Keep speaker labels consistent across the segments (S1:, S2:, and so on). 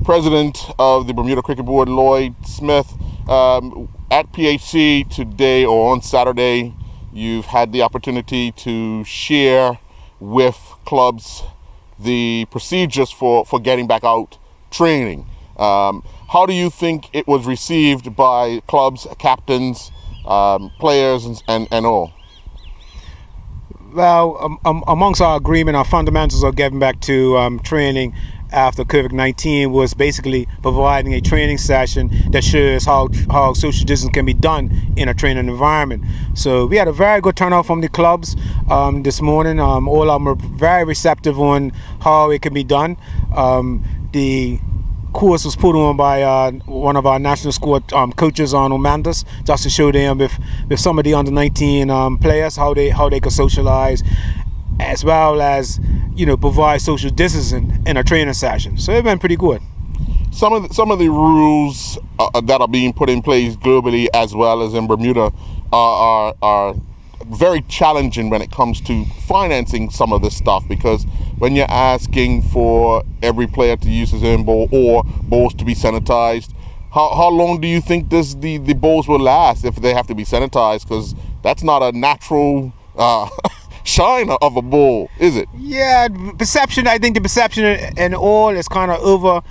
S1: President of the Bermuda Cricket Board, Lloyd Smith. At PHC today, or on Saturday, you've had the opportunity to share with clubs the procedures for getting back out training. How do you think it was received by clubs, captains, players, and all?
S2: Well, amongst our agreement, our fundamentals of getting back to training after COVID-19 was basically providing a training session that shows how social distance can be done in a training environment. So we had a very good turnout from the clubs this morning. All of them were very receptive on how it can be done. The course was put on by one of our national squad coaches, Arnold Mandas, just to show them with some of the under 19 players how they could socialize, as well as provide social distancing in a training session. So it's been pretty good.
S1: Some of the rules that are being put in place globally as well as in Bermuda are very challenging when it comes to financing some of this stuff, because when you're asking for every player to use his own ball or balls to be sanitized, how long do you think the balls will last if they have to be sanitized? Because that's not a natural shine of a ball, is it?
S2: Yeah, perception. I think the perception and all is kind of over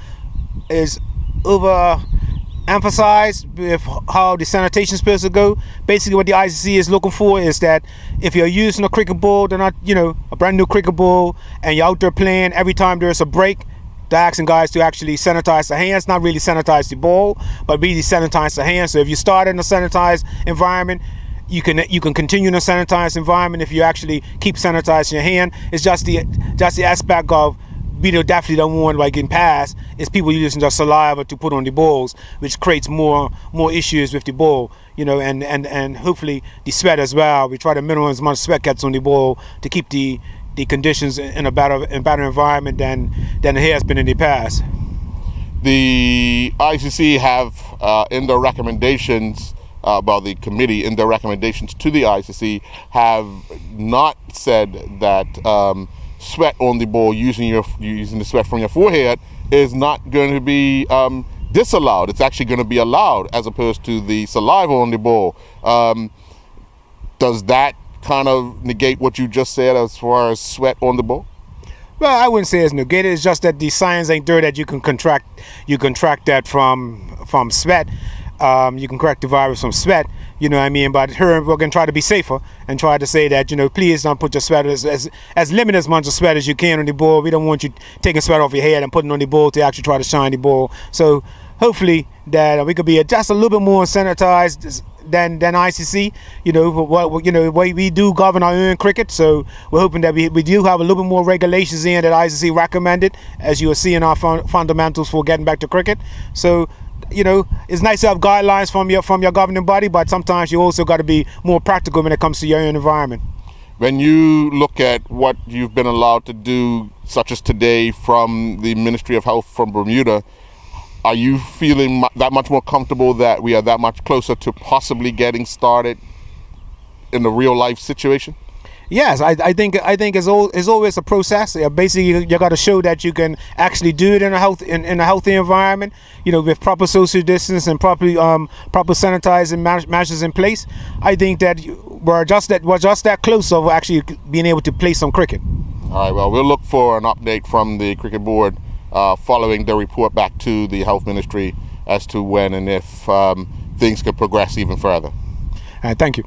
S2: emphasized with how the sanitation is supposed to go. Basically, what the ICC is looking for is that if you're using a cricket ball, they're not, a brand new cricket ball, and you're out there playing, every time there's a break, they're asking guys to actually sanitize the hands, not really sanitize the ball, but really sanitize the hands. So if you start in a sanitized environment, you can continue in a sanitized environment if you actually keep sanitizing your hand. It's just the aspect of we definitely don't want, like in past, is people using just saliva to put on the balls, which creates more issues with the ball, and hopefully the sweat as well. We try to minimize as much sweat gets on the ball to keep the conditions in a better environment than it has been in the past.
S1: The ICC have in their recommendations, the committee in their recommendations to the ICC have not said that sweat on the ball, using the sweat from your forehead, is not going to be disallowed. It's actually going to be allowed, as opposed to the saliva on the ball. Does that kind of negate what you just said as far as sweat on the ball?
S2: Well, I wouldn't say it's negated. It's just that the science ain't there that you can contract that from sweat. You can correct the virus from sweat, but here we're going to try to be safer and try to say that, please don't put your sweat as limited as much of sweat as you can on the ball. We don't want you taking sweat off your head and putting it on the ball to actually try to shine the ball. So hopefully that we could be just a little bit more sanitized than ICC. We do govern our own cricket, so we're hoping that we do have a little bit more regulations in that ICC recommended, as you will see in our fundamentals for getting back to cricket. So it's nice to have guidelines from your governing body, but sometimes you also got to be more practical when it comes to your own environment.
S1: When you look at what you've been allowed to do, such as today, from the Ministry of Health from Bermuda, are you feeling that much more comfortable that we are that much closer to possibly getting started in the real life situation?
S2: Yes, I think it's always a process. Basically, you got to show that you can actually do it in a healthy environment, with proper social distance and proper sanitizing measures in place. I think that we're just that close of actually being able to play some cricket.
S1: All right. Well, we'll look for an update from the cricket board following the report back to the health ministry as to when and if things could progress even further.
S2: Thank you.